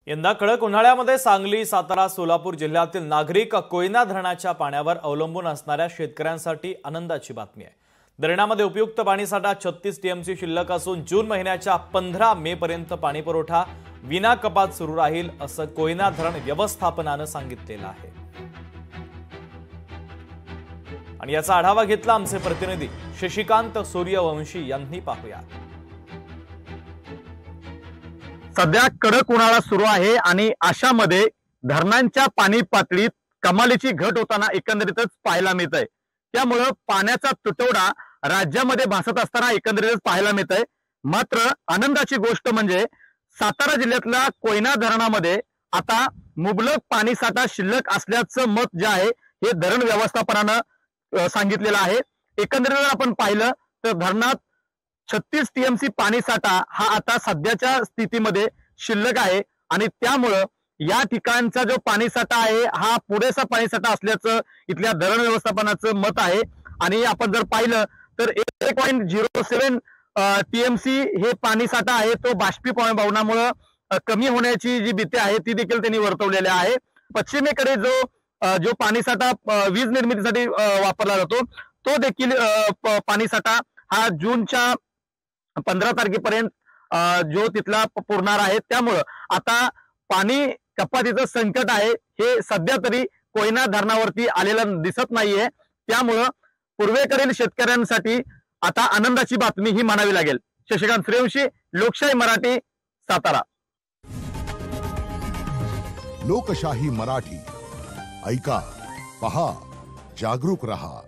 यंदा कडक उन्हाळ्यामध्ये सांगली, सातारा, सोलापूर जिल्ह्यातील नागरिक कोयना धरणाच्या पाण्यावर अवलंबून असणाऱ्या शेतकऱ्यांसाठी आनंदाची बातमी आहे। धरणामध्ये उपयुक्त पाणीसाठा 36 टीएमसी शिल्लक असून जून महिन्याच्या 15 मे पर्यंत पाणीपुरवठा विना कपात सुरू राहील असं कोयना धरण व्यवस्थापनाने सांगितलेलं आहे। आणि याचा आढावा घेतला आमचे प्रतिनिधी शशिकांत सूर्यवंशी यांनी। पाहूया। सध्या कडक उन्हाळा सुरू आहे आणि अशामध्ये धरणांच्या पाणी पातळीत कमालीची घट होताना एकंदरीतच पाहायला मिळत आहे। त्यामुळे पाण्याचा तुटवडा राज्यामध्ये भासत असताना एकंदरीतच पाहायला मिळत आहे। मात्र आनंदाची गोष्ट म्हणजे सातारा जिल्ह्यातल्या कोयना धरणामध्ये आता मुबलक पाणीसाठा शिल्लक असल्याचं मत जे आहे हे धरण व्यवस्थापनानं सांगितलेलं आहे। एकंदरीत आपण पाहिलं तर धरणात 36 टीएमसी पाणीसाठा हा आता सध्याच्या स्थितीमध्ये शिल्लक आहे आणि त्यामुळे या ठिकाणचा जो पाणीसाठा आहे हा पुरेसा पाणीसाठा असल्याचं इथल्या धरण व्यवस्थापनाचं मत आहे। आणि आपण जर पाहिलं तर 1.07 टीएमसी हे पाणीसाठा आहे तो बाष्पीभवनामुळे कमी होण्याची जी भीती आहे ती देखील त्यांनी वर्तवलेली आहे। पश्चिमेकडे जो पाणीसाठा वीज निर्मितीसाठी वापरला जातो तो देखील पाणीसाठा हा जूनच्या 15 तारखेपर्यंत जो तिथला पुरणार आहे। त्यामुळे आता पाणी कपातीचं संकट आहे हे सध्या तरी कोयना धरणावरती आलेलं दिसत नाहीये। त्यामुळे पूर्वेकडील शेतकऱ्यांसाठी आता आनंदाची बातमी ही म्हणावी लागेल। शशिकांत सूर्यवंशी, लोकशाही मराठी, सातारा। लोकशाही मराठी ऐका, पहा, जागरूक रहा।